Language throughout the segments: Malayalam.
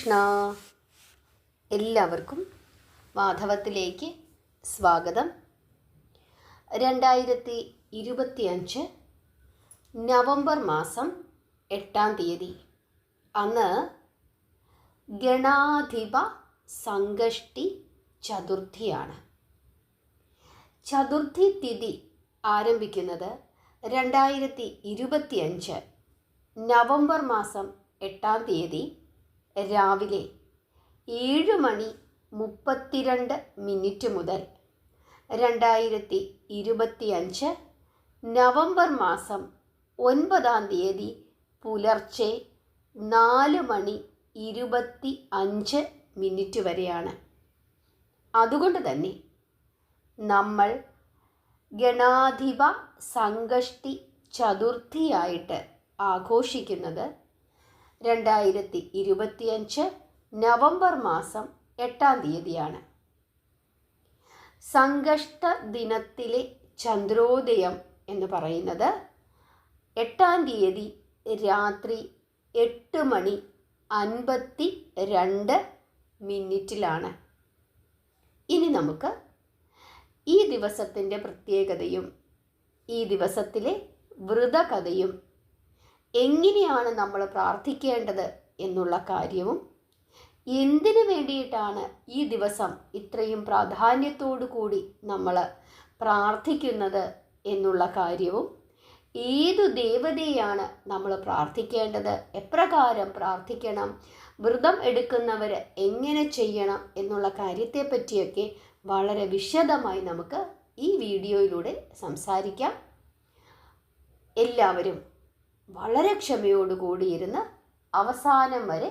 കൃഷ്ണ. എല്ലാവർക്കും മാധവത്തിലേക്ക് സ്വാഗതം. 2025 നവംബർ മാസം 8-ാം തീയതി അന്ന് ഗണാധിപ സംഗഷ്ടി ചതുർത്ഥിയാണ്. ചതുർത്ഥി തിഥി ആരംഭിക്കുന്നത് 2025 നവംബർ മാസം 8-ാം തീയതി രാവിലെ 7:32 മുതൽ 2025 നവംബർ മാസം 9-ാം തീയതി പുലർച്ചെ 4:25 വരെയാണ്. അതുകൊണ്ട് തന്നെ നമ്മൾ ഗണാധിപ സംഗഷ്ടി ചതുർത്ഥിയായിട്ട് ആഘോഷിക്കുന്നത് 2025 നവംബർ മാസം 8-ാം തീയതിയാണ്. സംഗഷ്ട ദിനത്തിലെ ചന്ദ്രോദയം എന്ന് പറയുന്നത് 8-ാം തീയതി രാത്രി 8:52 ഇനി നമുക്ക് ഈ ദിവസത്തിൻ്റെ പ്രത്യേകതയും ഈ ദിവസത്തിലെ വ്രതകഥയും എങ്ങനെയാണ് നമ്മൾ പ്രാർത്ഥിക്കേണ്ടത് എന്നുള്ള കാര്യവും എന്തിനു വേണ്ടിയിട്ടാണ് ഈ ദിവസം ഇത്രയും പ്രാധാന്യത്തോടു കൂടി നമ്മൾ പ്രാർത്ഥിക്കുന്നത് എന്നുള്ള കാര്യവും ഏതു ദേവതയാണ് നമ്മൾ പ്രാർത്ഥിക്കേണ്ടത്, എപ്രകാരം പ്രാർത്ഥിക്കണം, വ്രതം എടുക്കുന്നവർ എങ്ങനെ ചെയ്യണം എന്നുള്ള കാര്യത്തെപ്പറ്റിയൊക്കെ വളരെ വിശദമായി നമുക്ക് ഈ വീഡിയോയിലൂടെ സംസാരിക്കാം. എല്ലാവരും വളരെ ക്ഷമയോടുകൂടിയിരുന്ന് അവസാനം വരെ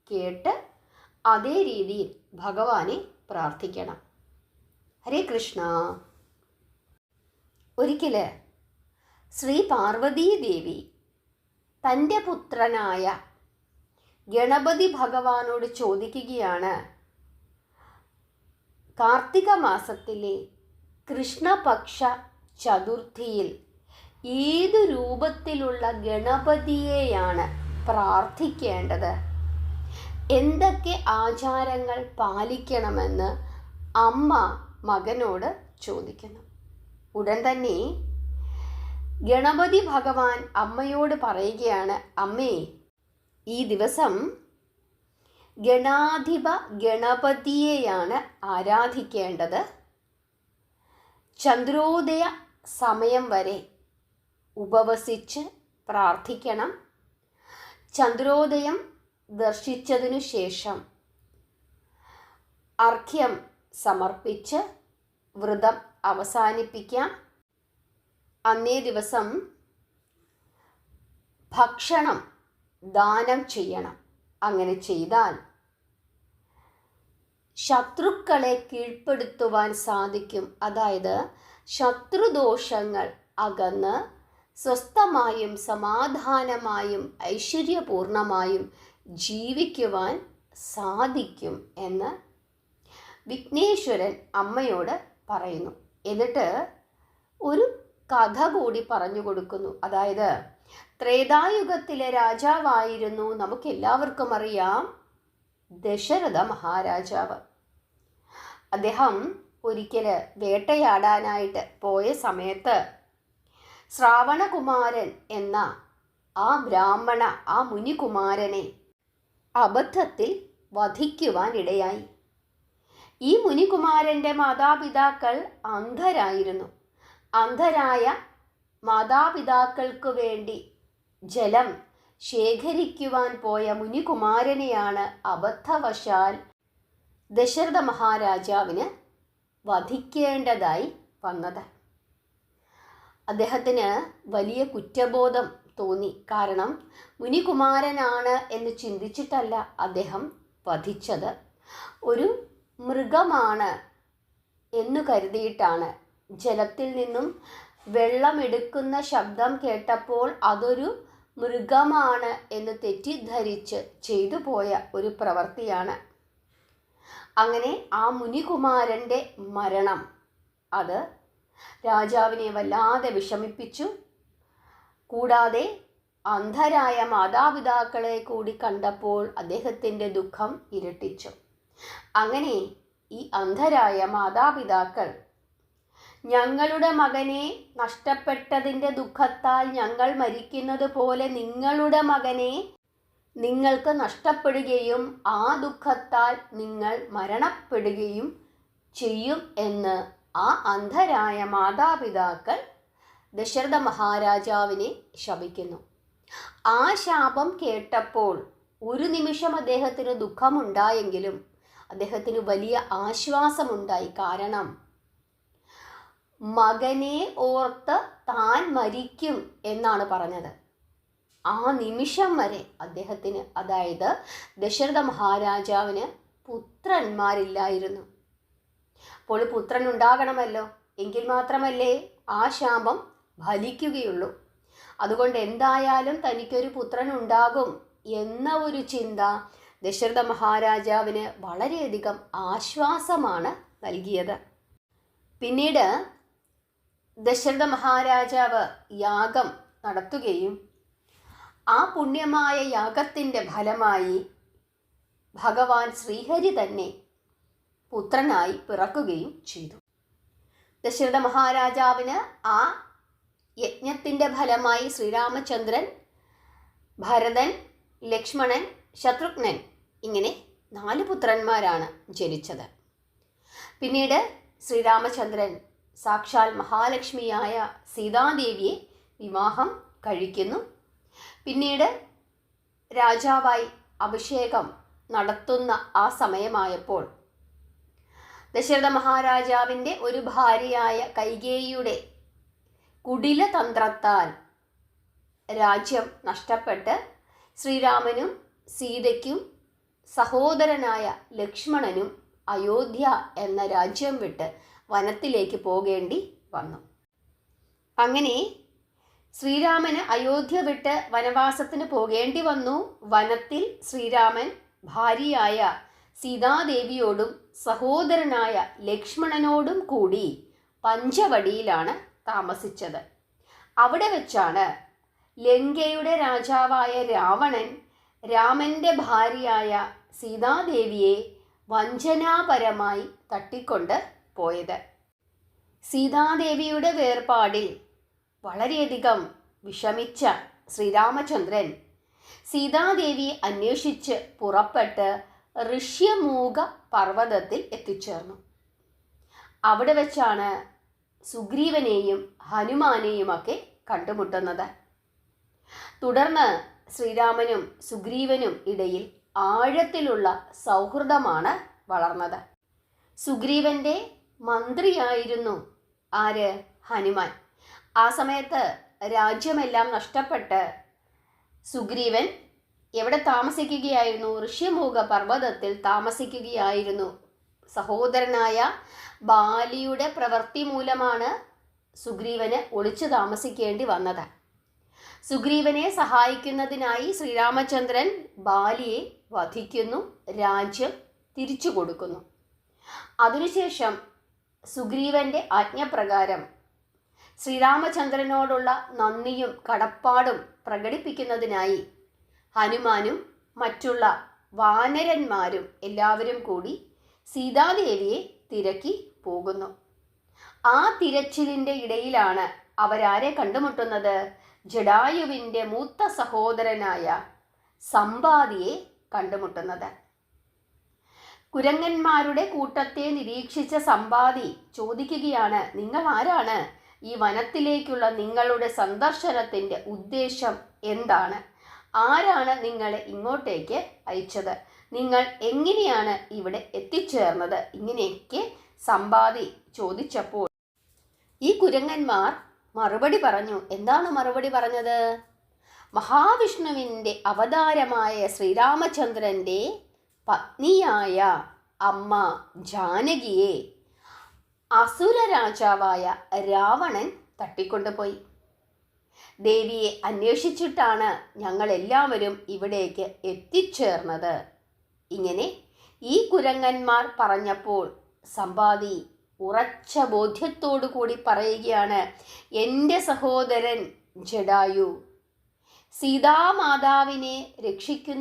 കേട്ട് അതേ രീതിയിൽ ഭഗവാനെ പ്രാർത്ഥിക്കണം. ഹരേ കൃഷ്ണ. ഒരിക്കൽ ശ്രീ പാർവതീദേവി തൻ്റെ പുത്രനായ ഗണപതി ഭഗവാനോട് ചോദിക്കുകയാണ്, കാർത്തിക മാസത്തിലെ കൃഷ്ണപക്ഷ ചതുർത്ഥിയിൽ ഏതു രൂപത്തിലുള്ള ഗണപതിയെയാണ് പ്രാർത്ഥിക്കേണ്ടത്, എന്തൊക്കെ ആചാരങ്ങൾ പാലിക്കണമെന്ന് അമ്മ മകനോട് ചോദിക്കുന്നു. ഉടൻ തന്നെ ഗണപതി ഭഗവാൻ അമ്മയോട് പറയുകയാണ്, അമ്മേ, ഈ ദിവസം ഗണാധിപ ഗണപതിയെയാണ് ആരാധിക്കേണ്ടത്. ചന്ദ്രോദയ സമയം വരെ ഉപവസിച്ച് പ്രാർത്ഥിക്കണം. ചന്ദ്രോദയം ദർശിച്ചതിനു ശേഷം അർഘ്യം സമർപ്പിച്ച് വ്രതം അവസാനിപ്പിക്കാം. അന്നേ ദിവസം ഭക്ഷണം ദാനം ചെയ്യണം. അങ്ങനെ ചെയ്താൽ ശത്രുക്കളെ കീഴ്പ്പെടുത്തുവാൻ സാധിക്കും. അതായത് ശത്രുദോഷങ്ങൾ അകന്ന് സ്വസ്ഥമായും സമാധാനമായും ഐശ്വര്യപൂർണമായും ജീവിക്കുവാൻ സാധിക്കും എന്ന് വിഘ്നേശ്വരൻ അമ്മയോട് പറയുന്നു. എന്നിട്ട് ഒരു കഥ കൂടി പറഞ്ഞു കൊടുക്കുന്നു. അതായത് ത്രേതായുഗത്തിലെ രാജാവായിരുന്നു, നമുക്കെല്ലാവർക്കും അറിയാം, ദശരഥ മഹാരാജാവ്. അദ്ദേഹം ഒരിക്കൽ വേട്ടയാടാനായിട്ട് പോയ സമയത്ത് ശ്രാവണകുമാരൻ എന്ന ആ ബ്രാഹ്മണ, ആ മുനികുമാരനെ അബദ്ധത്തിൽ വധിക്കുവാനിടയായി. ഈ മുനികുമാരൻ്റെ മാതാപിതാക്കൾ അന്ധരായിരുന്നു. അന്ധരായ മാതാപിതാക്കൾക്ക് വേണ്ടി ജലം ശേഖരിക്കുവാൻ പോയ മുനികുമാരനെയാണ് അബദ്ധവശാൽ ദശരഥ മഹാരാജാവിന് വധിക്കേണ്ടതായി വന്നത്. അദ്ദേഹത്തിന് വലിയ കുറ്റബോധം തോന്നി. കാരണം മുനികുമാരനാണ് എന്ന് ചിന്തിച്ചിട്ടല്ല അദ്ദേഹം വധിച്ചത്, ഒരു മൃഗമാണ് എന്നു കരുതിയിട്ടാണ്. ജലത്തിൽ നിന്നും വെള്ളമെടുക്കുന്ന ശബ്ദം കേട്ടപ്പോൾ അതൊരു മൃഗമാണ് എന്ന് തെറ്റിദ്ധരിച്ച് ചെയ്തു പോയ ഒരു പ്രവൃത്തിയാണ്. അങ്ങനെ ആ മുനികുമാരൻ്റെ മരണം അത് രാജാവിനെ വല്ലാതെ വിഷമിപ്പിച്ചു. കൂടാതെ അന്ധരായ മാതാപിതാക്കളെ കൂടി കണ്ടപ്പോൾ അദ്ദേഹത്തിൻ്റെ ദുഃഖം ഇരട്ടിച്ചു. അങ്ങനെ ഈ അന്ധരായ മാതാപിതാക്കൾ, ഞങ്ങളുടെ മകനെ നഷ്ടപ്പെട്ടതിൻ്റെ ദുഃഖത്താൽ ഞങ്ങൾ മരിക്കുന്നത് പോലെ നിങ്ങളുടെ മകനെ നിങ്ങൾക്ക് നഷ്ടപ്പെടുകയും ആ ദുഃഖത്താൽ നിങ്ങൾ മരണപ്പെടുകയും ചെയ്യും എന്ന് ആ അന്ധരായ മാതാപിതാക്കൾ ദശരഥ മഹാരാജാവിനെ ശപിക്കുന്നു. ആ ശാപം കേട്ടപ്പോൾ ഒരു നിമിഷം അദ്ദേഹത്തിന് ദുഃഖമുണ്ടായെങ്കിലും അദ്ദേഹത്തിന് വലിയ ആശ്വാസമുണ്ടായി. കാരണം മകനെ ഓർത്ത് താൻ മരിക്കും എന്നാണ് പറഞ്ഞത്. ആ നിമിഷം വരെ അദ്ദേഹത്തിന്, അതായത് ദശരഥ മഹാരാജാവിന് പുത്രന്മാരില്ലായിരുന്നു. അപ്പോൾ പുത്രൻ ഉണ്ടാകണമല്ലോ, എങ്കിൽ മാത്രമല്ലേ ആ ശാപം ഫലിക്കുകയുള്ളൂ. അതുകൊണ്ട് എന്തായാലും തനിക്കൊരു പുത്രൻ ഉണ്ടാകും എന്ന ഒരു ചിന്ത ദശരഥ മഹാരാജാവിന് വളരെയധികം ആശ്വാസമാണ് നൽകിയത്. പിന്നീട് ദശരഥ മഹാരാജാവ് യാഗം നടത്തുകയും ആ പുണ്യമായ യാഗത്തിൻ്റെ ഫലമായി ഭഗവാൻ ശ്രീഹരി തന്നെ പുത്രനായി പിറക്കുകയും ചെയ്തു. ദശരഥ മഹാരാജാവിന് ആ യജ്ഞത്തിൻ്റെ ഫലമായി ശ്രീരാമചന്ദ്രൻ, ഭരതൻ, ലക്ഷ്മണൻ, ശത്രുഘ്നൻ ഇങ്ങനെ 4 പുത്രന്മാരാണ് ജനിച്ചത്. പിന്നീട് ശ്രീരാമചന്ദ്രൻ സാക്ഷാൽ മഹാലക്ഷ്മിയായ സീതാദേവിയെ വിവാഹം കഴിക്കുന്നു. പിന്നീട് രാജാവായി അഭിഷേകം നടത്തുന്ന ആ സമയമായപ്പോൾ ദശരഥ മഹാരാജാവിൻ്റെ ഒരു ഭാര്യയായ കൈകേയിയുടെ കുടിലതന്ത്രത്താൽ രാജ്യം നഷ്ടപ്പെട്ട് ശ്രീരാമനും സീതയ്ക്കും സഹോദരനായ ലക്ഷ്മണനും അയോധ്യ എന്ന രാജ്യം വിട്ട് വനത്തിലേക്ക് പോകേണ്ടി വന്നു. അങ്ങനെ ശ്രീരാമന് അയോധ്യ വിട്ട് വനവാസത്തിന് പോകേണ്ടി വന്നു. വനത്തിൽ ശ്രീരാമൻ ഭാര്യയായ സീതാദേവിയോടും സഹോദരനായ ലക്ഷ്മണനോടും കൂടി പഞ്ചവടിയിലാണ് താമസിച്ചത്. അവിടെ വെച്ചാണ് ലങ്കയുടെ രാജാവായ രാവണൻ രാമൻ്റെ ഭാര്യയായ സീതാദേവിയെ വഞ്ചനാപരമായി തട്ടിക്കൊണ്ട് പോയത്. സീതാദേവിയുടെ വേർപാടിൽ വളരെയധികം വിഷമിച്ച ശ്രീരാമചന്ദ്രൻ സീതാദേവിയെ അന്വേഷിച്ച് പുറപ്പെട്ട് ഋഷ്യമൂക പർവ്വതത്തിൽ എത്തിച്ചേർന്നു. അവിടെ വെച്ചാണ് സുഗ്രീവനെയും ഹനുമാനെയുമൊക്കെ കണ്ടുമുട്ടുന്നത്. തുടർന്ന് ശ്രീരാമനും സുഗ്രീവനും ഇടയിൽ ആഴത്തിലുള്ള സൗഹൃദമാണ് വളർന്നത്. സുഗ്രീവൻ്റെ മന്ത്രിയായിരുന്നു ആര്? ഹനുമാൻ. ആ സമയത്ത് രാജ്യമെല്ലാം നഷ്ടപ്പെട്ട് സുഗ്രീവൻ എവിടെ താമസിക്കുകയായിരുന്നു? ഋഷ്യമൂക പർവ്വതത്തിൽ താമസിക്കുകയായിരുന്നു. സഹോദരനായ ബാലിയുടെ പ്രവൃത്തി മൂലമാണ് സുഗ്രീവന് ഒളിച്ചു താമസിക്കേണ്ടി വന്നത്. സുഗ്രീവനെ സഹായിക്കുന്നതിനായി ശ്രീരാമചന്ദ്രൻ ബാലിയെ വധിക്കുന്നു, രാജ്യം തിരിച്ചു കൊടുക്കുന്നു. അതിനുശേഷം സുഗ്രീവൻ്റെ ആജ്ഞപ്രകാരം ശ്രീരാമചന്ദ്രനോടുള്ള നന്ദിയും കടപ്പാടും പ്രകടിപ്പിക്കുന്നതിനായി ഹനുമാനും മറ്റുള്ള വാനരന്മാരും എല്ലാവരും കൂടി സീതാദേവിയെ തിരക്കി പോകുന്നു. ആ തിരച്ചിലിൻ്റെ ഇടയിലാണ് അവരാരെ കണ്ടുമുട്ടുന്നത്? ജടായുവിൻ്റെ മൂത്ത സഹോദരനായ സമ്പാദിയെ കണ്ടുമുട്ടുന്നത്. കുരങ്ങന്മാരുടെ കൂട്ടത്തെ നിരീക്ഷിച്ച സമ്പാദി ചോദിക്കുകയാണ്, നിങ്ങൾ ആരാണ്? ഈ വനത്തിലേക്കുള്ള നിങ്ങളുടെ സന്ദർശനത്തിൻ്റെ ഉദ്ദേശം എന്താണ്? ആരാണ് നിങ്ങളെ ഇങ്ങോട്ടേക്ക് അയച്ചത്? നിങ്ങൾ എങ്ങനെയാണ് ഇവിടെ എത്തിച്ചേർന്നത്? ഇങ്ങനെയൊക്കെ സമ്പാദി ചോദിച്ചപ്പോൾ ഈ കുരങ്ങന്മാർ മറുപടി പറഞ്ഞു. എന്താണ് മറുപടി പറഞ്ഞത്? മഹാവിഷ്ണുവിൻ്റെ അവതാരമായ ശ്രീരാമചന്ദ്രൻ്റെ പത്നിയായ അമ്മ ജാനകിയെ അസുര രാജാവായ രാവണൻ തട്ടിക്കൊണ്ടുപോയി. ദേവിയെ അന്വേഷിച്ചിട്ടാണ് ഞങ്ങളെല്ലാവരും ഇവിടേക്ക് എത്തിച്ചേർന്നത്. ഇങ്ങനെ ഈ കുരങ്ങന്മാർ പറഞ്ഞപ്പോൾ സമ്പാദി ഉറച്ച ബോധ്യത്തോടു കൂടി പറയുകയാണ്, എൻ്റെ സഹോദരൻ ജടായു സീതാമാതാവിനെ രക്ഷിക്കാൻ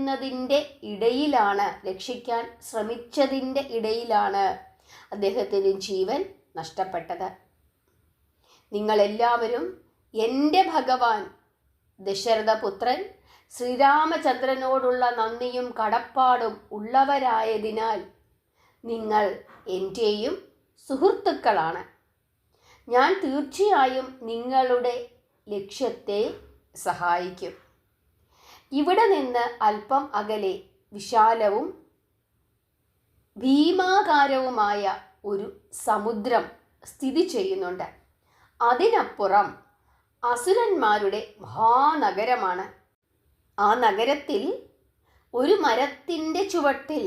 ശ്രമിച്ചതിൻ്റെ ഇടയിലാണ് അദ്ദേഹത്തിന് ജീവൻ നഷ്ടപ്പെട്ടത്. നിങ്ങളെല്ലാവരും എൻ്റെ ഭഗവാൻ ദശരഥപുത്രൻ ശ്രീരാമചന്ദ്രനോടുള്ള നന്ദിയും കടപ്പാടും ഉള്ളവരായതിനാൽ നിങ്ങൾ എൻ്റെയും സുഹൃത്തുക്കളാണ്. ഞാൻ തീർച്ചയായും നിങ്ങളുടെ ലക്ഷ്യത്തെ സഹായിക്കും. ഇവിടെ നിന്ന് അല്പം അകലെ വിശാലവും ഭീമാകാരവുമായ ഒരു സമുദ്രം സ്ഥിതി ചെയ്യുന്നുണ്ട്. അതിനപ്പുറം അസുരന്മാരുടെ മഹാനഗരമാണ്. ആ നഗരത്തിൽ ഒരു മരത്തിൻ്റെ ചുവട്ടിൽ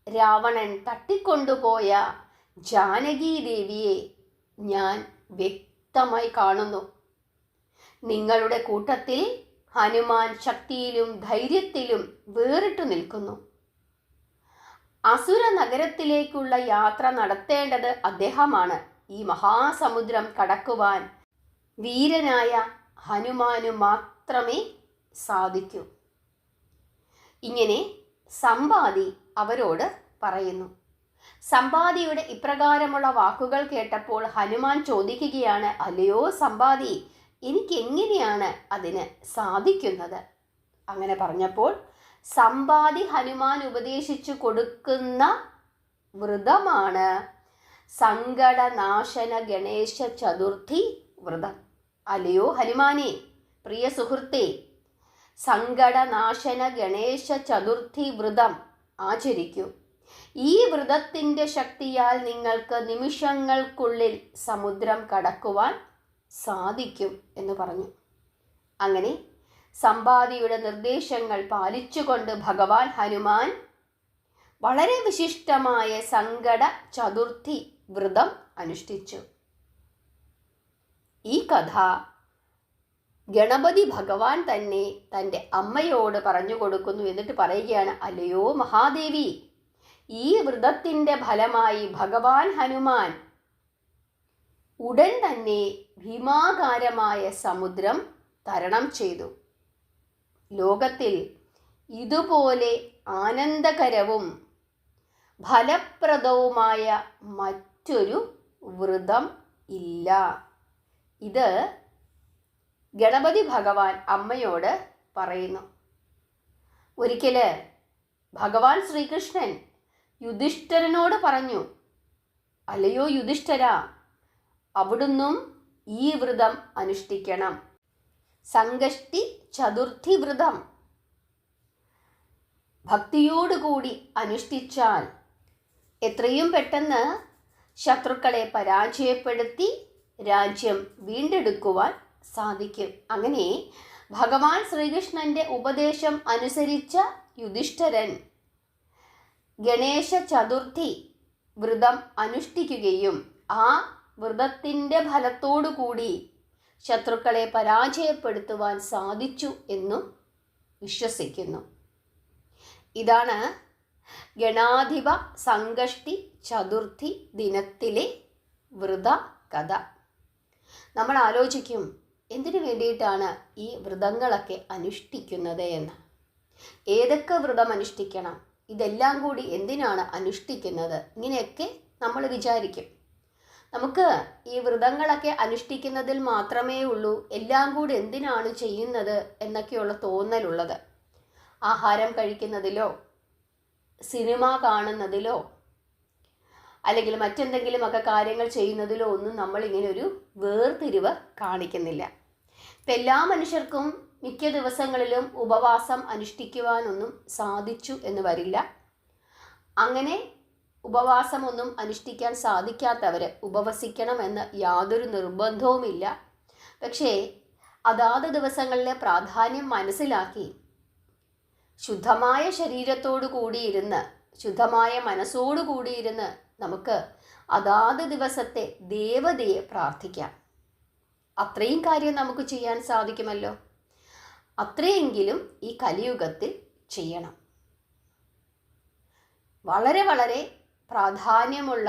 രാവണൻ തട്ടിക്കൊണ്ടുപോയ ജാനകീദേവിയെ ഞാൻ വ്യക്തമായി കാണുന്നു. നിങ്ങളുടെ കൂട്ടത്തിൽ ഹനുമാൻ ശക്തിയിലും ധൈര്യത്തിലും വേറിട്ടു നിൽക്കുന്നു. അസുര നഗരത്തിലേക്കുള്ള യാത്ര നടത്തേണ്ടത് അദ്ദേഹമാണ്. ഈ മഹാസമുദ്രം കടക്കുവാൻ വീരനായ ഹനുമാനു മാത്രമേ സാധിക്കൂ. ഇങ്ങനെ സമ്പാദി അവരോട് പറയുന്നു. സമ്പാദിയുടെ ഇപ്രകാരമുള്ള വാക്കുകൾ കേട്ടപ്പോൾ ഹനുമാൻ ചോദിക്കുകയാണ്, അല്ലയോ സമ്പാദി, എനിക്കെങ്ങനെയാണ് അതിന് സാധിക്കുന്നത്? അങ്ങനെ പറഞ്ഞപ്പോൾ സമ്പാദി ഹനുമാൻ ഉപദേശിച്ചു കൊടുക്കുന്ന വ്രതമാണ് സങ്കടനാശന ഗണേശ ചതുർത്ഥി വ്രതം. അല്ലയോ ഹനുമാനെ, പ്രിയ സുഹൃത്തേ, സങ്കടനാശന ഗണേശ ചതുർത്ഥി വ്രതം ആചരിക്കൂ. ഈ വ്രതത്തിൻ്റെ ശക്തിയാൽ നിങ്ങൾക്ക് നിമിഷങ്ങൾക്കുള്ളിൽ സമുദ്രം കടക്കുവാൻ സാധിക്കും എന്ന് പറഞ്ഞു. അങ്ങനെ സമ്പാദിയുടെ നിർദ്ദേശങ്ങൾ പാലിച്ചുകൊണ്ട് ഭഗവാൻ ഹനുമാൻ വളരെ വിശിഷ്ടമായ സങ്കട ചതുർത്ഥി വ്രതം അനുഷ്ഠിച്ചു. ഈ കഥ ഗണപതി ഭഗവാൻ തന്നെ തൻ്റെ അമ്മയോട് പറഞ്ഞു കൊടുക്കുന്നു. എന്നിട്ട് പറയുകയാണ്, അല്ലയോ മഹാദേവി, ഈ വ്രതത്തിൻ്റെ ഫലമായി ഭഗവാൻ ഹനുമാൻ ഉടൻ തന്നെ ഭീമാകാരമായ സമുദ്രം തരണം ചെയ്തു. ലോകത്തിൽ ഇതുപോലെ ആനന്ദകരവും ഫലപ്രദവുമായ മറ്റൊരു വ്രതം ഇല്ല. ഇത് ഗണപതി ഭഗവാൻ അമ്മയോട് പറയുന്നു. ഒരിക്കൽ ഭഗവാൻ ശ്രീകൃഷ്ണൻ യുധിഷ്ഠിരനോട് പറഞ്ഞു, അല്ലയോ യുധിഷ്ഠിര, അവിടുന്നും ഈ വ്രതം അനുഷ്ഠിക്കണം. സംകഷ്ടി ചതുർത്ഥി വ്രതം ഭക്തിയോടുകൂടി അനുഷ്ഠിച്ചാൽ എത്രയും പെട്ടെന്ന് ശത്രുക്കളെ പരാജയപ്പെടുത്തി രാജ്യം വീണ്ടെടുക്കുവാൻ സാധിക്കും. അങ്ങനെ ഭഗവാൻ ശ്രീകൃഷ്ണന്റെ ഉപദേശം അനുസരിച്ച യുധിഷ്ഠിരൻ ഗണേശ ചതുർത്ഥി വ്രതം അനുഷ്ഠിക്കുകയും ആ വ്രതത്തിൻ്റെ ഫലത്തോടുകൂടി ശത്രുക്കളെ പരാജയപ്പെടുത്തുവാൻ സാധിച്ചു എന്നും വിശ്വസിക്കുന്നു. ഇതാണ് ഗണാധിപ സംകഷ്ടി ചതുർത്ഥി ദിനത്തിലെ വ്രത കഥ. നമ്മൾ ആലോചിക്കും, എന്തിനു വേണ്ടിയിട്ടാണ് ഈ വ്രതങ്ങളൊക്കെ അനുഷ്ഠിക്കുന്നത് എന്ന്. ഏതൊക്കെ വ്രതം അനുഷ്ഠിക്കണം, ഇതെല്ലാം കൂടി എന്തിനാണ് അനുഷ്ഠിക്കുന്നത്, ഇങ്ങനെയൊക്കെ നമ്മൾ വിചാരിക്കും. നമുക്ക് ഈ വ്രതങ്ങളൊക്കെ അനുഷ്ഠിക്കുന്നതിൽ മാത്രമേ ഉള്ളൂ എല്ലാം കൂടി എന്തിനാണ് ചെയ്യുന്നത് എന്നൊക്കെയുള്ള തോന്നലുള്ളത്. ആഹാരം കഴിക്കുന്നതിലോ സിനിമ കാണുന്നതിലോ അല്ലെങ്കിൽ മറ്റെന്തെങ്കിലുമൊക്കെ കാര്യങ്ങൾ ചെയ്യുന്നതിലോ ഒന്നും നമ്മളിങ്ങനെ ഒരു വേർതിരിവ് കാണിക്കുന്നില്ല. ഇപ്പം എല്ലാ മനുഷ്യർക്കും മിക്ക ദിവസങ്ങളിലും ഉപവാസം അനുഷ്ഠിക്കുവാനൊന്നും സാധിച്ചു എന്ന് വരില്ല. അങ്ങനെ ഉപവാസമൊന്നും അനുഷ്ഠിക്കാൻ സാധിക്കാത്തവർ ഉപവസിക്കണമെന്ന് യാതൊരു നിർബന്ധവുമില്ല. പക്ഷേ അതാത് ദിവസങ്ങളിലെ പ്രാധാന്യം മനസ്സിലാക്കി ശുദ്ധമായ ശരീരത്തോടു കൂടിയിരുന്ന് ശുദ്ധമായ മനസ്സോടു കൂടിയിരുന്ന് നമുക്ക് അതാത് ദിവസത്തെ ദേവതയെ പ്രാർത്ഥിക്കാം. അത്രയും കാര്യം നമുക്ക് ചെയ്യാൻ സാധിക്കുമല്ലോ. അത്രയെങ്കിലും ഈ കലിയുഗത്തിൽ ചെയ്യണം. വളരെ വളരെ പ്രാധാന്യമുള്ള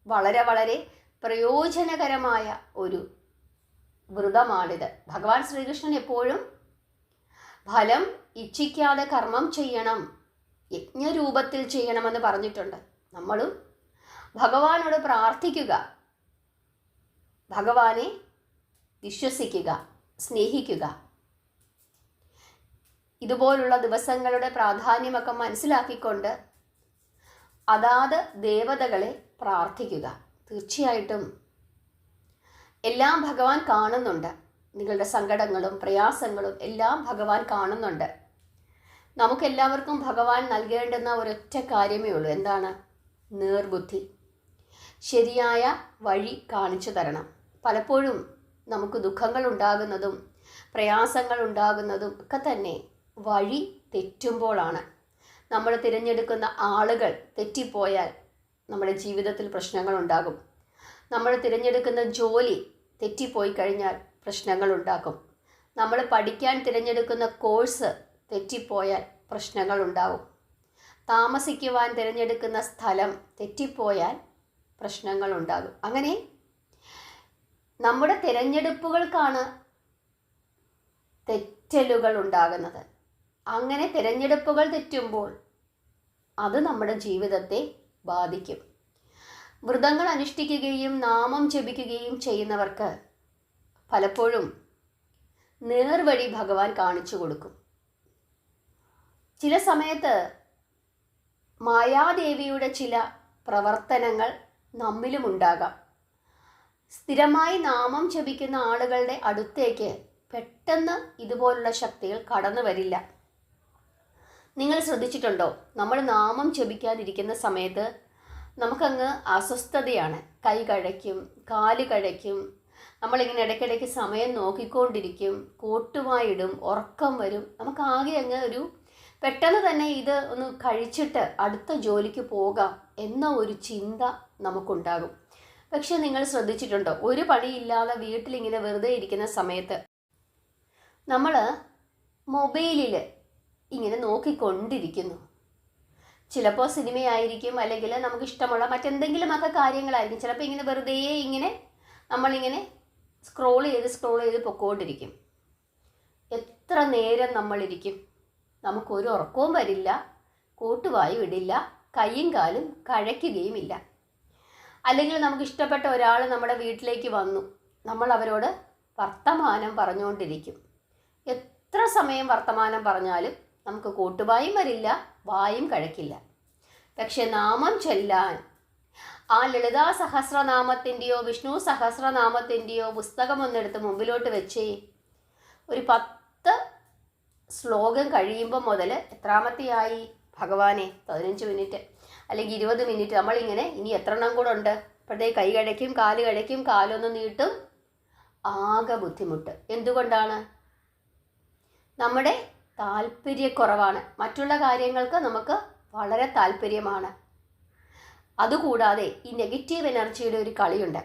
വളരെ വളരെ പ്രയോജനകരമായ ഒരു വ്രതമാണിത്. ഭഗവാൻ ശ്രീകൃഷ്ണൻ എപ്പോഴും ഫലം ഇച്ഛിക്കാതെ കർമ്മം ചെയ്യണം, യജ്ഞരൂപത്തിൽ ചെയ്യണമെന്ന് പറഞ്ഞിട്ടുണ്ട്. നമ്മളും ഭഗവാനോട് പ്രാർത്ഥിക്കുക, ഭഗവാനെ വിശ്വസിക്കുക, സ്നേഹിക്കുക. ഇതുപോലുള്ള ദിവസങ്ങളുടെ പ്രാധാന്യമൊക്കെ മനസ്സിലാക്കിക്കൊണ്ട് അതാത് ദേവതകളെ പ്രാർത്ഥിക്കുക. തീർച്ചയായിട്ടും എല്ലാം ഭഗവാൻ കാണുന്നുണ്ട്. നിങ്ങളുടെ സങ്കടങ്ങളും പ്രയാസങ്ങളും എല്ലാം ഭഗവാൻ കാണുന്നുണ്ട്. നമുക്കെല്ലാവർക്കും ഭഗവാൻ നൽകേണ്ടുന്ന ഒരൊറ്റ കാര്യമേ ഉള്ളൂ. എന്താണ്? നേർബുദ്ധി. ശരിയായ വഴി കാണിച്ചു തരണം. പലപ്പോഴും നമുക്ക് ദുഃഖങ്ങൾ ഉണ്ടാകുന്നതും പ്രയാസങ്ങൾ ഉണ്ടാകുന്നതും ഒക്കെ തന്നെ വഴി തെറ്റുമ്പോഴാണ്. നമ്മൾ തിരഞ്ഞെടുക്കുന്ന ആളുകൾ തെറ്റിപ്പോയാൽ നമ്മുടെ ജീവിതത്തിൽ പ്രശ്നങ്ങളുണ്ടാകും. നമ്മൾ തിരഞ്ഞെടുക്കുന്ന ജോലി തെറ്റിപ്പോയി കഴിഞ്ഞാൽ പ്രശ്നങ്ങളുണ്ടാക്കും. നമ്മൾ പഠിക്കാൻ തിരഞ്ഞെടുക്കുന്ന കോഴ്സ് തെറ്റിപ്പോയാൽ പ്രശ്നങ്ങളുണ്ടാവും. താമസിക്കുവാൻ തിരഞ്ഞെടുക്കുന്ന സ്ഥലം തെറ്റിപ്പോയാൽ പ്രശ്നങ്ങളുണ്ടാകും. അങ്ങനെ നമ്മുടെ തിരഞ്ഞെടുപ്പുകൾക്കാണ് തെറ്റലുകൾ ഉണ്ടാകുന്നത്. അങ്ങനെ തിരഞ്ഞെടുപ്പുകൾ തെറ്റുമ്പോൾ അത് നമ്മുടെ ജീവിതത്തെ ബാധിക്കും. വ്രതങ്ങൾ അനുഷ്ഠിക്കുകയും നാമം ജപിക്കുകയും ചെയ്യുന്നവർക്ക് പലപ്പോഴും നേർവഴി ഭഗവാൻ കാണിച്ചു കൊടുക്കും. ചില സമയത്ത് മായാദേവിയുടെ ചില പ്രവർത്തനങ്ങൾ നമ്മിലും ഉണ്ടാകാം. സ്ഥിരമായി നാമം ജപിക്കുന്ന ആളുകളുടെ അടുത്തേക്ക് പെട്ടെന്ന് ഇതുപോലുള്ള ശക്തികൾ കടന്നു വരില്ല. നിങ്ങൾ ശ്രദ്ധിച്ചിട്ടുണ്ടോ? നമ്മൾ നാമം ജപിക്കാതിരിക്കുന്ന സമയത്ത് നമുക്കങ്ങ് അസ്വസ്ഥതയാണ്. കൈ കഴയ്ക്കും, കാല് കഴയ്ക്കും. നമ്മളിങ്ങനെ ഇടയ്ക്കിടയ്ക്ക് സമയം നോക്കിക്കൊണ്ടിരിക്കും, കോട്ടുവായിടും, ഉറക്കം വരും. നമുക്കാകെ അങ്ങ് ഒരു പെട്ടെന്ന് തന്നെ ഇത് ഒന്ന് കഴിച്ചിട്ട് അടുത്ത ജോലിക്ക് പോകാം എന്ന ഒരു ചിന്ത നമുക്കുണ്ടാകും. പക്ഷെ നിങ്ങൾ ശ്രദ്ധിച്ചിട്ടുണ്ടോ? ഒരു പണിയില്ലാതെ വീട്ടിലിങ്ങനെ വെറുതെ ഇരിക്കുന്ന സമയത്ത് നമ്മൾ മൊബൈലിൽ ഇങ്ങനെ നോക്കിക്കൊണ്ടിരിക്കുന്നു. ചിലപ്പോൾ സിനിമയായിരിക്കും, അല്ലെങ്കിൽ നമുക്കിഷ്ടമുള്ള മറ്റെന്തെങ്കിലുമൊക്കെ കാര്യങ്ങളായിരിക്കും. ചിലപ്പോൾ ഇങ്ങനെ വെറുതെ ഇങ്ങനെ നമ്മളിങ്ങനെ സ്ക്രോൾ ചെയ്ത് പൊക്കോണ്ടിരിക്കും. എത്ര നേരം നമ്മളിരിക്കും? നമുക്കൊരു ഉറക്കവും വരില്ല, കൂട്ടുവായും ഇടില്ല, കൈയും കാലും കഴയ്ക്കുകയുമില്ല. അല്ലെങ്കിൽ നമുക്കിഷ്ടപ്പെട്ട ഒരാൾ നമ്മുടെ വീട്ടിലേക്ക് വന്നു, നമ്മൾ അവരോട് വർത്തമാനം പറഞ്ഞുകൊണ്ടിരിക്കും. എത്ര സമയം വർത്തമാനം പറഞ്ഞാലും നമുക്ക് കൂട്ടുവായും വരില്ല, വായും കഴക്കില്ല. പക്ഷെ നാമം ചൊല്ലാൻ ആ ലളിതാ സഹസ്രനാമത്തിൻ്റെയോ വിഷ്ണു സഹസ്രനാമത്തിൻ്റെയോ പുസ്തകം ഒന്നെടുത്ത് മുമ്പിലോട്ട് വെച്ച് ഒരു 10 ശ്ലോകം കഴിയുമ്പോൾ മുതൽ എത്രാമത്തെയായി ഭഗവാനെ? 15 മിനിറ്റ് അല്ലെങ്കിൽ 20 മിനിറ്റ് നമ്മളിങ്ങനെ ഇനി എത്ര എണ്ണം കൂടെ ഉണ്ട്? അപ്പോഴത്തേക്ക് കൈ കഴയ്ക്കും, കാല് കഴയ്ക്കും, കാലൊന്ന് നീട്ടും. ആകെ ബുദ്ധിമുട്ട്. എന്തുകൊണ്ടാണ്? നമ്മുടെ താല്പര്യക്കുറവാണ്. മറ്റുള്ള കാര്യങ്ങൾക്ക് നമുക്ക് വളരെ താല്പര്യമാണ്. അതുകൂടാതെ ഈ നെഗറ്റീവ് എനർജിയുടെ ഒരു കളിയുണ്ട്.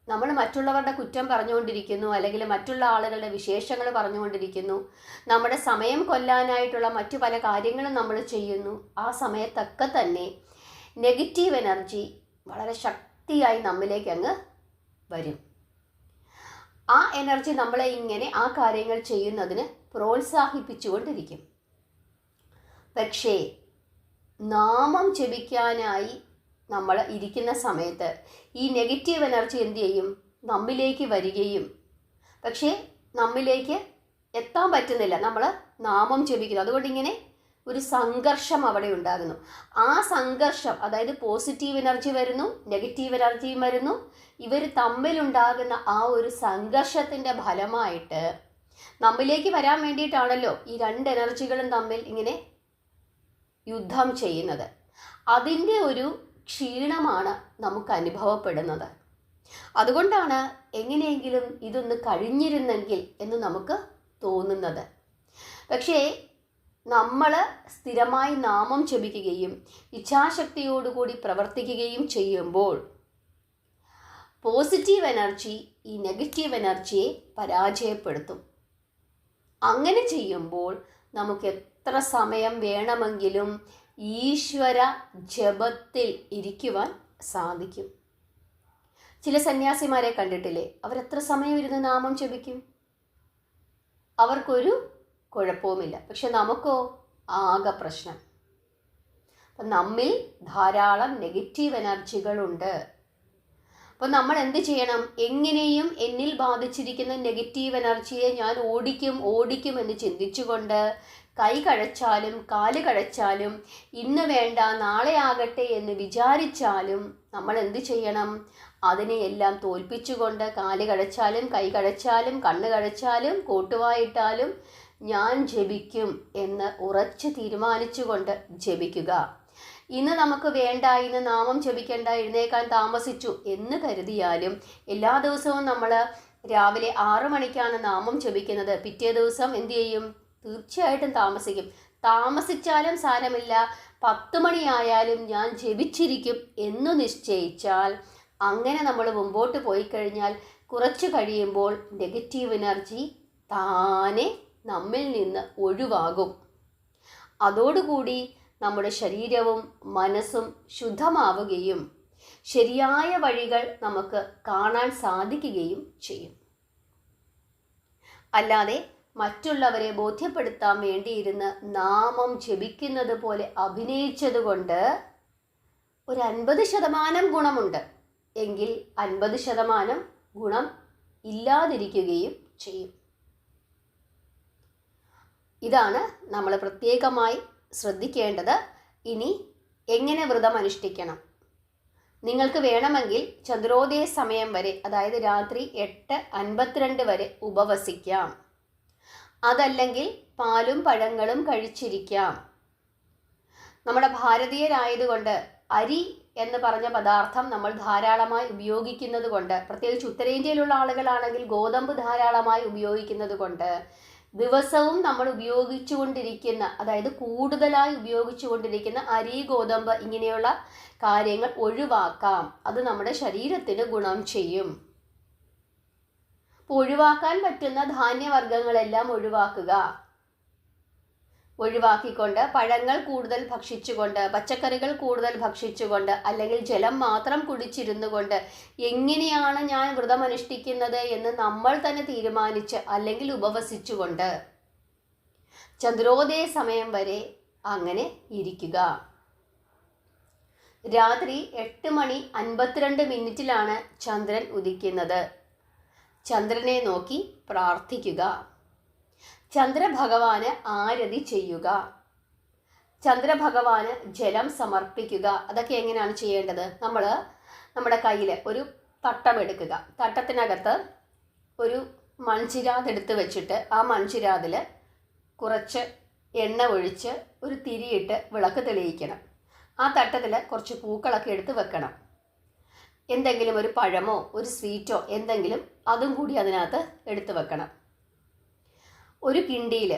നമ്മൾ മറ്റുള്ളവരുടെ കുറ്റം പറഞ്ഞുകൊണ്ടിരിക്കുന്നു, അല്ലെങ്കിൽ മറ്റുള്ള ആളുകളുടെ വിശേഷങ്ങൾ പറഞ്ഞുകൊണ്ടിരിക്കുന്നു. നമ്മുടെ സമയം കൊല്ലാനായിട്ടുള്ള മറ്റു പല കാര്യങ്ങളും നമ്മൾ ചെയ്യുന്നു. ആ സമയത്തൊക്കെ തന്നെ നെഗറ്റീവ് എനർജി വളരെ ശക്തിയായി നമ്മിലേക്ക് അങ്ങ് വരും. ആ എനർജി നമ്മളെ ഇങ്ങനെ ആ കാര്യങ്ങൾ ചെയ്യുന്നതിന് പ്രോത്സാഹിപ്പിച്ചുകൊണ്ടിരിക്കും. പക്ഷേ നാമം ജപിക്കാനായി നമ്മൾ ഇരിക്കുന്ന സമയത്ത് ഈ നെഗറ്റീവ് എനർജി എന്തു ചെയ്യും? നമ്മിലേക്ക് വരികയും പക്ഷേ നമ്മിലേക്ക് എത്താൻ പറ്റുന്നില്ല. നമ്മൾ നാമം ജപിക്കുന്നു. അതുകൊണ്ട് ഇങ്ങനെ ഒരു സംഘർഷം അവിടെ ഉണ്ടാകുന്നു. ആ സംഘർഷം, അതായത് പോസിറ്റീവ് എനർജി വരുന്നു, നെഗറ്റീവ് എനർജിയും വരുന്നു. ഇവർ തമ്മിലുണ്ടാകുന്ന ആ ഒരു സംഘർഷത്തിൻ്റെ ഫലമായിട്ട് നമ്മിലേക്ക് വരാൻ വേണ്ടിയിട്ടാണല്ലോ ഈ 2 എനർജികളും തമ്മിൽ ഇങ്ങനെ യുദ്ധം ചെയ്യുന്നത്. അതിൻ്റെ ഒരു ക്ഷീണമാണ് നമുക്ക് അനുഭവപ്പെടുന്നത്. അതുകൊണ്ടാണ് എങ്ങനെയെങ്കിലും ഇതൊന്ന് കഴിഞ്ഞിരുന്നെങ്കിൽ എന്ന് നമുക്ക് തോന്നുന്നത്. പക്ഷേ നമ്മൾ സ്ഥിരമായി നാമം ജപിക്കുകയും ഇച്ഛാശക്തിയോടുകൂടി പ്രവർത്തിക്കുകയും ചെയ്യുമ്പോൾ പോസിറ്റീവ് എനർജി ഈ നെഗറ്റീവ് എനർജിയെ പരാജയപ്പെടുത്തും. അങ്ങനെ ചെയ്യുമ്പോൾ നമുക്ക് എത്ര സമയം വേണമെങ്കിലും ഈശ്വര ജപത്തിൽ ഇരിക്കുവാൻ സാധിക്കും. ചില സന്യാസിമാരെ കണ്ടിട്ടില്ലേ? അവരെത്ര സമയം ഇരുന്ന് നാമം ജപിക്കും? അവർക്കൊരു കുഴപ്പവുമില്ല. പക്ഷെ നമുക്കോ ആകെ പ്രശ്നം. അപ്പം നമ്മിൽ ധാരാളം നെഗറ്റീവ് എനർജികളുണ്ട്. അപ്പം നമ്മൾ എന്ത് ചെയ്യണം? എങ്ങനെയും എന്നിൽ ബാധിച്ചിരിക്കുന്ന നെഗറ്റീവ് എനർജിയെ ഞാൻ ഓടിക്കും എന്ന് ചിന്തിച്ചുകൊണ്ട് കൈ കഴച്ചാലും കാല് കഴച്ചാലും ഇന്ന് വേണ്ട നാളെ ആകട്ടെ എന്ന് വിചാരിച്ചാലും നമ്മൾ എന്ത് ചെയ്യണം? അതിനെയെല്ലാം തോൽപ്പിച്ചുകൊണ്ട് കാല് കഴച്ചാലും കൈ കഴച്ചാലും കണ്ണ് കഴച്ചാലും കോട്ടുവായിട്ടാലും ഞാൻ ജപിക്കും എന്ന് ഉറച്ചു തീരുമാനിച്ചുകൊണ്ട് ജപിക്കുക. ഇന്ന് നമുക്ക് വേണ്ട, ഇന്ന് നാമം ജപിക്കേണ്ട, എഴുന്നേക്കാൻ താമസിച്ചു എന്ന് കരുതിയാലും എല്ലാ ദിവസവും നമ്മൾ രാവിലെ 6 മണിക്കാണ് നാമം ജപിക്കുന്നത്. പിറ്റേ ദിവസം എന്തു ചെയ്യും? തീർച്ചയായിട്ടും താമസിക്കും. താമസിച്ചാലും സാരമില്ല, 10 മണിയായാലും ഞാൻ ജപിച്ചിരിക്കും എന്ന് നിശ്ചയിച്ചാൽ, അങ്ങനെ നമ്മൾ മുമ്പോട്ട് പോയി കഴിഞ്ഞാൽ കുറച്ച് കഴിയുമ്പോൾ നെഗറ്റീവ് എനർജി താനെ നമ്മിൽ നിന്ന് ഒഴിവാകും. അതോടുകൂടി നമ്മുടെ ശരീരവും മനസ്സും ശുദ്ധമാവുകയും ശരിയായ വഴികൾ നമുക്ക് കാണാൻ സാധിക്കുകയും ചെയ്യും. അല്ലാതെ മറ്റുള്ളവരെ ബോധ്യപ്പെടുത്താൻ വേണ്ടിയിരുന്ന് നാമം ജപിക്കുന്നത് പോലെ അഭിനയിച്ചതുകൊണ്ട് ഒരു 50% ഗുണമുണ്ട് എങ്കിൽ 50% ഗുണം ഇല്ലാതിരിക്കുകയും ചെയ്യും. ഇതാണ് നമ്മൾ പ്രത്യേകമായി ശ്രദ്ധിക്കേണ്ടത്. ഇനി എങ്ങനെ വ്രതം അനുഷ്ഠിക്കണം? നിങ്ങൾക്ക് വേണമെങ്കിൽ ചന്ദ്രോദയ സമയം വരെ, അതായത് രാത്രി 8:52 വരെ ഉപവസിക്കാം. അതല്ലെങ്കിൽ പാലും പഴങ്ങളും കഴിച്ചിരിക്കാം. നമ്മുടെ ഭാരതീയരായതുകൊണ്ട് അരി എന്ന് പറഞ്ഞ പദാർത്ഥം നമ്മൾ ധാരാളമായി ഉപയോഗിക്കുന്നത് കൊണ്ട്, പ്രത്യേകിച്ച് ഉത്തരേന്ത്യയിലുള്ള ആളുകളാണെങ്കിൽ ഗോതമ്പ് ധാരാളമായി ഉപയോഗിക്കുന്നത് കൊണ്ട് ദിവസവും നമ്മൾ ഉപയോഗിച്ചുകൊണ്ടിരിക്കുന്ന, അതായത് കൂടുതലായി ഉപയോഗിച്ചുകൊണ്ടിരിക്കുന്ന അരി, ഗോതമ്പ് ഇങ്ങനെയുള്ള കാര്യങ്ങൾ ഒഴിവാക്കാം. അത് നമ്മുടെ ശരീരത്തിന് ഗുണം ചെയ്യും. ഒഴിവാക്കാൻ പറ്റുന്ന ധാന്യവർഗ്ഗങ്ങളെല്ലാം ഒഴിവാക്കിക്കൊണ്ട് പഴങ്ങൾ കൂടുതൽ ഭക്ഷിച്ചുകൊണ്ട്, പച്ചക്കറികൾ കൂടുതൽ ഭക്ഷിച്ചുകൊണ്ട്, അല്ലെങ്കിൽ ജലം മാത്രം കുടിച്ചിരുന്നു കൊണ്ട് എങ്ങനെയാണ് ഞാൻ വ്രതം അനുഷ്ഠിക്കുന്നത് എന്ന് നമ്മൾ തന്നെ തീരുമാനിച്ച്, അല്ലെങ്കിൽ ഉപവസിച്ചുകൊണ്ട് ചന്ദ്രോദയ സമയം വരെ അങ്ങനെ ഇരിക്കുക. രാത്രി 8:52 ചന്ദ്രൻ ഉദിക്കുന്നത്. ചന്ദ്രനെ നോക്കി പ്രാർത്ഥിക്കുക. ചന്ദ്രഭഗവാന് ആരതി ചെയ്യുക. ചന്ദ്രഭഗവാന് ജലം സമർപ്പിക്കുക. അതൊക്കെ എങ്ങനെയാണ് ചെയ്യേണ്ടത്? നമ്മൾ നമ്മുടെ കയ്യിൽ ഒരു തട്ടം എടുക്കുക. തട്ടത്തിനകത്ത് ഒരു മൺചിരാത് എടുത്ത് വെച്ചിട്ട് ആ മൺചിരാതിൽ കുറച്ച് എണ്ണ ഒഴിച്ച് ഒരു തിരിയിട്ട് വിളക്ക് തെളിയിക്കണം. ആ തട്ടത്തിൽ കുറച്ച് പൂക്കളൊക്കെ എടുത്ത് വെക്കണം. എന്തെങ്കിലും ഒരു പഴമോ ഒരു സ്വീറ്റോ എന്തെങ്കിലും അതും കൂടി അതിനകത്ത് എടുത്ത് വെക്കണം. ഒരു കിണ്ടിയിൽ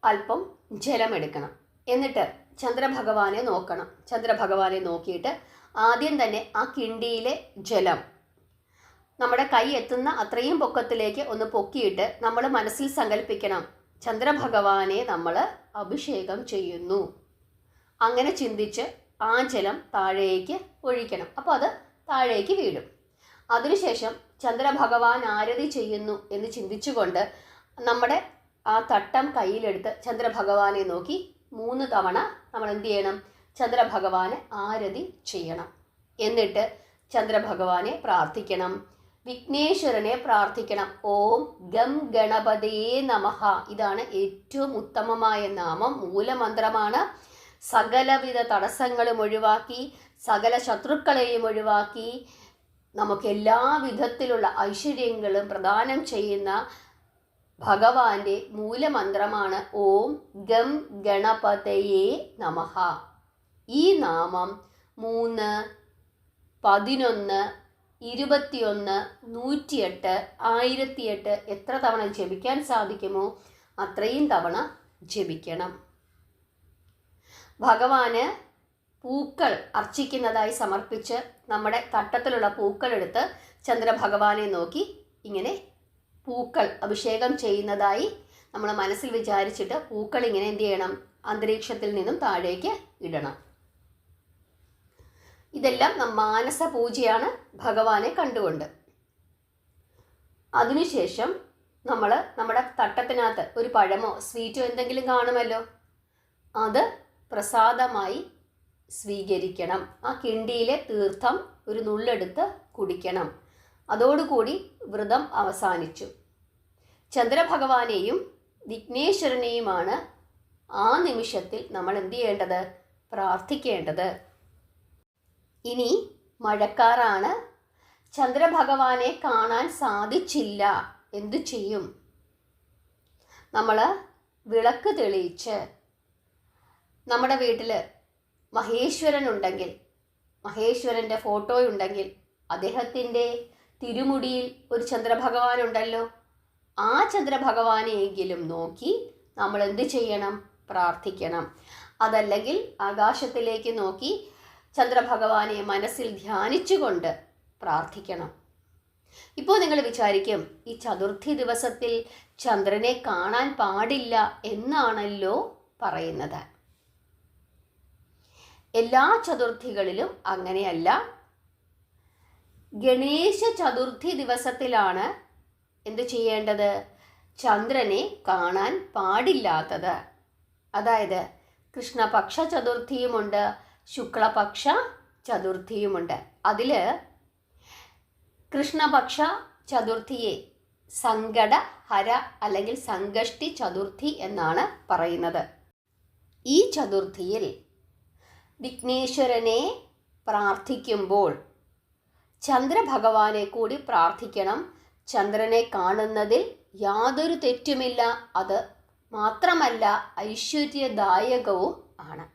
അല്പം ജലമെടുക്കണം. എന്നിട്ട് ചന്ദ്രഭഗവാനെ നോക്കണം. ചന്ദ്രഭഗവാനെ നോക്കിയിട്ട് ആദ്യം തന്നെ ആ കിണ്ടിയിലെ ജലം നമ്മുടെ കൈ എത്തുന്ന അത്രയും പൊക്കത്തിലേക്ക് ഒന്ന് പൊക്കിയിട്ട് നമ്മൾ മനസ്സിൽ സങ്കല്പിക്കണം, ചന്ദ്രഭഗവാനെ നമ്മൾ അഭിഷേകം ചെയ്യുന്നു. അങ്ങനെ ചിന്തിച്ച് ആ ജലം താഴേക്ക് ഒഴിക്കണം. അപ്പോൾ അത് താഴേക്ക് വീഴും. അതിനുശേഷം ചന്ദ്രഭഗവാൻ ആരതി ചെയ്യുന്നു എന്ന് ചിന്തിച്ചുകൊണ്ട് നമ്മുടെ ആ തട്ടം കയ്യിലെടുത്ത് ചന്ദ്രഭഗവാനെ നോക്കി 3 തവണ നമ്മൾ എന്ത് ചെയ്യണം? ചന്ദ്രഭഗവാനെ ആരതി ചെയ്യണം. എന്നിട്ട് ചന്ദ്രഭഗവാനെ പ്രാർത്ഥിക്കണം. വിഘ്നേശ്വരനെ പ്രാർത്ഥിക്കണം. ഓം ഗം ഗണപതയേ നമഃ. ഇതാണ് ഏറ്റവും ഉത്തമമായ നാമം, മൂലമന്ത്രമാണ്. സകലവിധ തടസ്സങ്ങളും ഒഴിവാക്കി, സകല ശത്രുക്കളെയും ഒഴിവാക്കി, നമുക്ക് എല്ലാ വിധത്തിലുള്ള ഐശ്വര്യങ്ങളും പ്രദാനം ചെയ്യുന്ന ഭഗവാന്റെ മൂലമന്ത്രമാണ് ഓം ഗം ഗണപതയേ നമഃ. ഈ നാമം 3, 11, 21, 108, 1008 എത്ര തവണ ജപിക്കാൻ സാധിക്കുമോ അത്രയും തവണ ജപിക്കണം. ഭഗവാന് പൂക്കൾ അർച്ചിക്കുന്നതായി സമർപ്പിച്ച് നമ്മുടെ തട്ടത്തിലുള്ള പൂക്കളെടുത്ത് ചന്ദ്രഭഗവാനെ നോക്കി ഇങ്ങനെ പൂക്കൾ അഭിഷേകം ചെയ്യുന്നതായി നമ്മൾ മനസ്സിൽ വിചാരിച്ചിട്ട് പൂക്കൾ ഇങ്ങനെ എന്ത് ചെയ്യണം? അന്തരീക്ഷത്തിൽ നിന്നും താഴേക്ക് ഇടണം. ഇതെല്ലാം മാനസ പൂജയാണ് ഭഗവാനെ കണ്ടുകൊണ്ട്. അതിനുശേഷം നമ്മൾ നമ്മുടെ തട്ടത്തിനകത്ത് ഒരു പഴമോ സ്വീറ്റോ എന്തെങ്കിലും കാണുമല്ലോ, അത് പ്രസാദമായി സ്വീകരിക്കണം. ആ കിണ്ടിയിലെ തീർത്ഥം ഒരു നുള്ളെടുത്ത് കുടിക്കണം. അതോടുകൂടി വ്രതം അവസാനിച്ചു. ചന്ദ്രഭഗവാനെയും വിഘ്നേശ്വരനെയുമാണ് ആ നിമിഷത്തിൽ നമ്മൾ എന്ത് ചെയ്യേണ്ടത്? പ്രാർത്ഥിക്കേണ്ടത്. ഇനി മഴക്കാറാണ്, ചന്ദ്രഭഗവാനെ കാണാൻ സാധിച്ചില്ല, എന്തു ചെയ്യും? നമ്മൾ വിളക്ക് തെളിയിച്ച് നമ്മുടെ വീട്ടിൽ മഹേശ്വരൻ ഉണ്ടെങ്കിൽ, മഹേശ്വരൻ്റെ ഫോട്ടോ ഉണ്ടെങ്കിൽ, അദ്ദേഹത്തിൻ്റെ തിരുമുടിയിൽ ഒരു ചന്ദ്രഭഗവാൻ ഉണ്ടല്ലോ, ആ ചന്ദ്രഭഗവാനെയെങ്കിലും നോക്കി നമ്മൾ എന്ത് ചെയ്യണം? പ്രാർത്ഥിക്കണം. അതല്ലെങ്കിൽ ആകാശത്തിലേക്ക് നോക്കി ചന്ദ്രഭഗവാനെ മനസ്സിൽ ധ്യാനിച്ചുകൊണ്ട് പ്രാർത്ഥിക്കണം. ഇപ്പോൾ നിങ്ങൾ വിചാരിക്കും, ഈ ചതുർത്ഥി ദിവസത്തിൽ ചന്ദ്രനെ കാണാൻ പാടില്ല എന്നാണല്ലോ പറയുന്നത്. എല്ലാ ചതുർത്ഥികളിലും അങ്ങനെയല്ല. ഗണേശ ചതുർത്ഥി ദിവസത്തിലാണ് എന്ത് ചെയ്യേണ്ടത്? ചന്ദ്രനെ കാണാൻ പാടില്ലാത്തത്. അതായത് കൃഷ്ണപക്ഷ ചതുർത്ഥിയുമുണ്ട്, ശുക്ലപക്ഷ ചതുർത്ഥിയുമുണ്ട്. അതിൽ കൃഷ്ണപക്ഷ ചതുർത്ഥിയെ സങ്കടഹര അല്ലെങ്കിൽ സംകഷ്ടി ചതുർത്ഥി എന്നാണ് പറയുന്നത്. ഈ ചതുർത്ഥിയിൽ വിഘ്നേശ്വരനെ പ്രാർത്ഥിക്കുമ്പോൾ ചന്ദ്രഭഗവാനെ കൂടി പ്രാർത്ഥിക്കണം. ചന്ദ്രനെ കാണുന്നതിൽ യാതൊരു തെറ്റുമില്ല. അത് മാത്രമല്ല ഐശ്വര്യദായകവും ആണ്.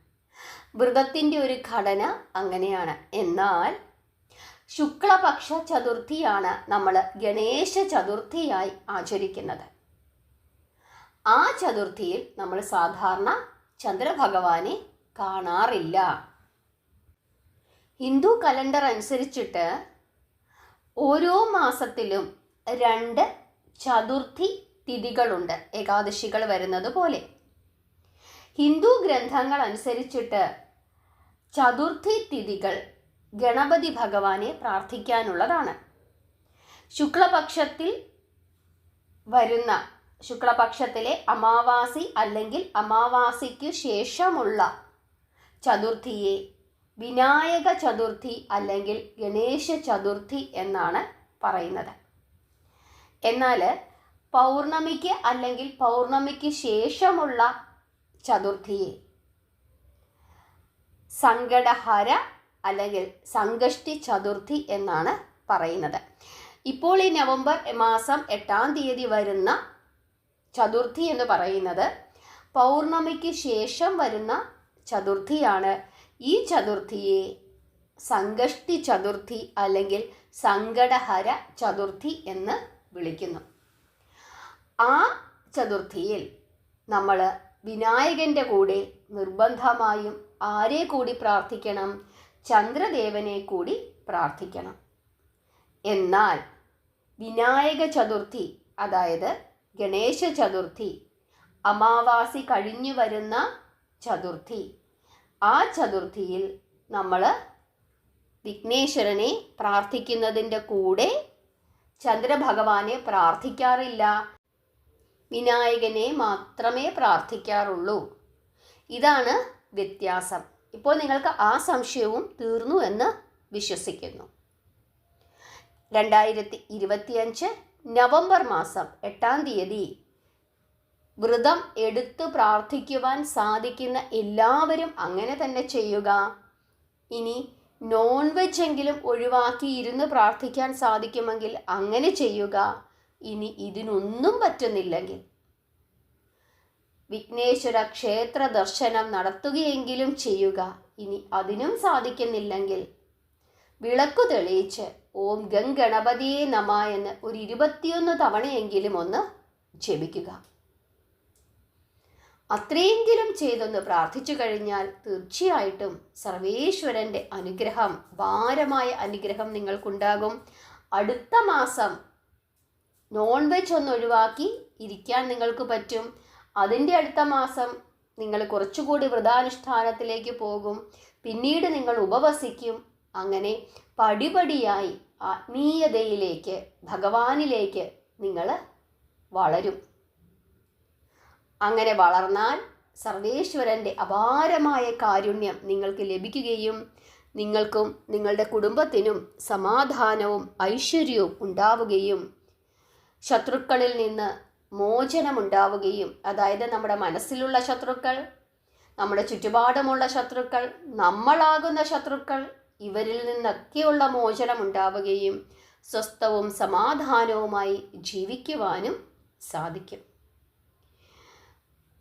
വ്രതത്തിൻ്റെ ഒരു ഘടന അങ്ങനെയാണ്. എന്നാൽ ശുക്ലപക്ഷ ചതുർത്ഥിയാണ് നമ്മൾ ഗണേശ ചതുർത്ഥിയായി ആചരിക്കുന്നത്. ആ ചതുർത്ഥിയിൽ നമ്മൾ സാധാരണ ചന്ദ്രഭഗവാനെ കാണാറില്ല. ഹിന്ദു കലണ്ടർ അനുസരിച്ചിട്ട് ഓരോ മാസത്തിലും 2 ചതുർത്ഥി തിഥികളുണ്ട്, ഏകാദശികൾ വരുന്നത് പോലെ. ഹിന്ദു ഗ്രന്ഥങ്ങൾ അനുസരിച്ചിട്ട് ചതുർത്ഥി തിഥികൾ ഗണപതി ഭഗവാനെ പ്രാർത്ഥിക്കാനുള്ളതാണ്. ശുക്ലപക്ഷത്തിൽ വരുന്ന, ശുക്ലപക്ഷത്തിലെ അമാവാസി അല്ലെങ്കിൽ അമാവാസിക്ക് ശേഷമുള്ള ചതുർത്ഥിയെ വിനായക ചതുർത്ഥി അല്ലെങ്കിൽ ഗണേശ ചതുർത്ഥി എന്നാണ് പറയുന്നത്. എന്നാൽ പൗർണമിക്ക് അല്ലെങ്കിൽ പൗർണമിക്ക് ശേഷമുള്ള ചതുർത്ഥിയെ സങ്കടഹര അല്ലെങ്കിൽ സംകഷ്ടി ചതുർത്ഥി എന്നാണ് പറയുന്നത്. ഇപ്പോൾ ഈ നവംബർ മാസം 8-ാം തീയതി വരുന്ന ചതുർത്ഥി എന്ന് പറയുന്നത് പൗർണമിക്ക് ശേഷം വരുന്ന ചതുർത്ഥിയാണ്. ഈ ചതുർത്ഥിയെ സംകഷ്ടി ചതുർത്ഥി അല്ലെങ്കിൽ സങ്കടഹര ചതുർത്ഥി എന്ന് വിളിക്കുന്നു. ആ ചതുർത്ഥിയിൽ നമ്മൾ വിനായകൻ്റെ കൂടെ നിർബന്ധമായും ആരെ കൂടി പ്രാർത്ഥിക്കണം? ചന്ദ്രദേവനെ കൂടി പ്രാർത്ഥിക്കണം. എന്നാൽ വിനായക ചതുർത്ഥി, അതായത് ഗണേശ ചതുർത്ഥി, അമാവാസി കഴിഞ്ഞു വരുന്ന ചതുർത്ഥി, ആ ചതുർത്ഥിയിൽ നമ്മൾ വിഘ്നേശ്വരനെ പ്രാർത്ഥിക്കുന്നതിൻ്റെ കൂടെ ചന്ദ്രഭഗവാനെ പ്രാർത്ഥിക്കാറില്ല, വിനായകനെ മാത്രമേ പ്രാർത്ഥിക്കാറുള്ളൂ. ഇതാണ് വ്യത്യാസം. ഇപ്പോൾ നിങ്ങൾക്ക് ആ സംശയവും തീർന്നു എന്ന് വിശ്വസിക്കുന്നു. 2025 നവംബർ മാസം 8-ാം തീയതി വ്രതം എടുത്തു പ്രാർത്ഥിക്കുവാൻ സാധിക്കുന്ന എല്ലാവരും അങ്ങനെ തന്നെ ചെയ്യുക. ഇനി നോൺ വെജ് എങ്കിലും ഒഴിവാക്കി ഇരുന്ന് പ്രാർത്ഥിക്കാൻ സാധിക്കുമെങ്കിൽ അങ്ങനെ ചെയ്യുക. ഇനി ഇതിനൊന്നും പറ്റുന്നില്ലെങ്കിൽ വിഘ്നേശ്വര ക്ഷേത്ര ദർശനം നടത്തുകയെങ്കിലും ചെയ്യുക. ഇനി അതിനും സാധിക്കുന്നില്ലെങ്കിൽ വിളക്കു തെളിയിച്ച് ഓം ഗംഗണപതിയെ നമ എന്ന് ഒരു 21 തവണയെങ്കിലും ഒന്ന് ജപിക്കുക. അത്രയെങ്കിലും ചെയ്തൊന്ന് പ്രാർത്ഥിച്ചു കഴിഞ്ഞാൽ തീർച്ചയായിട്ടും സർവേശ്വരൻ്റെ അനുഗ്രഹം, ഭാരമായ അനുഗ്രഹം നിങ്ങൾക്കുണ്ടാകും. അടുത്ത മാസം നോൺ വെജ് ഒന്ന് ഒഴിവാക്കി ഇരിക്കാൻ നിങ്ങൾക്ക് പറ്റും. അതിൻ്റെ അടുത്ത മാസം നിങ്ങൾ കുറച്ചുകൂടി വ്രതാനുഷ്ഠാനത്തിലേക്ക് പോകും. പിന്നീട് നിങ്ങൾ ഉപവസിക്കും. അങ്ങനെ പടിപടിയായി ആത്മീയതയിലേക്ക്, ഭഗവാനിലേക്ക് നിങ്ങൾ വളരും. അങ്ങനെ വളർന്നാൽ സർവേശ്വരൻ്റെ അപാരമായ കാരുണ്യം നിങ്ങൾക്ക് ലഭിക്കുകയും നിങ്ങൾക്കും നിങ്ങളുടെ കുടുംബത്തിനും സമാധാനവും ഐശ്വര്യവും ഉണ്ടാവുകയും ശത്രുക്കളിൽ നിന്ന് മോചനമുണ്ടാവുകയും, അതായത് നമ്മുടെ മനസ്സിലുള്ള ശത്രുക്കൾ, നമ്മുടെ ചുറ്റുപാടുമുള്ള ശത്രുക്കൾ, നമ്മളാകുന്ന ശത്രുക്കൾ, ഇവരിൽ നിന്നൊക്കെയുള്ള മോചനമുണ്ടാവുകയും സ്വസ്ഥവും സമാധാനവുമായി ജീവിക്കുവാനും സാധിക്കും.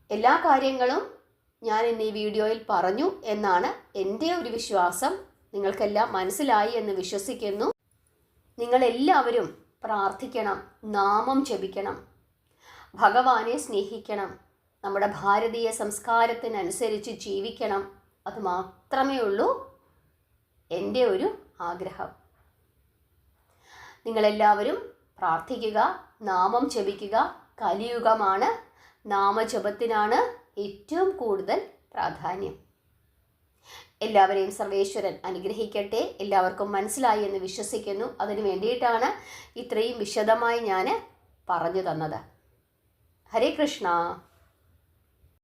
എല്ലാ കാര്യങ്ങളും ഞാൻ ഇന്ന് ഈ വീഡിയോയിൽ പറഞ്ഞു എന്നാണ് എൻ്റെ ഒരു വിശ്വാസം. നിങ്ങൾക്കെല്ലാം മനസ്സിലായി എന്ന് വിശ്വസിക്കുന്നു. നിങ്ങളെല്ലാവരും പ്രാർത്ഥിക്കണം, നാമം ജപിക്കണം, ഭഗവാനെ സ്നേഹിക്കണം, നമ്മുടെ ഭാരതീയ സംസ്കാരത്തിനനുസരിച്ച് ജീവിക്കണം. അത് മാത്രമേ ഉള്ളൂ എൻ്റെ ഒരു ആഗ്രഹം. നിങ്ങളെല്ലാവരും പ്രാർത്ഥിക്കുക, നാമം ജപിക്കുക. കലിയുഗമാണ്, നാമജപത്തിനാണ് ഏറ്റവും കൂടുതൽ പ്രാധാന്യം. എല്ലാവരെയും സർവേശ്വരൻ അനുഗ്രഹിക്കട്ടെ. എല്ലാവർക്കും മനസ്സിലായി എന്ന് വിശ്വസിക്കുന്നു. അതിനു വേണ്ടിയിട്ടാണ് ഇത്രയും വിശദമായി ഞാൻ പറഞ്ഞു തന്നത്. ഹരേ കൃഷ്ണ.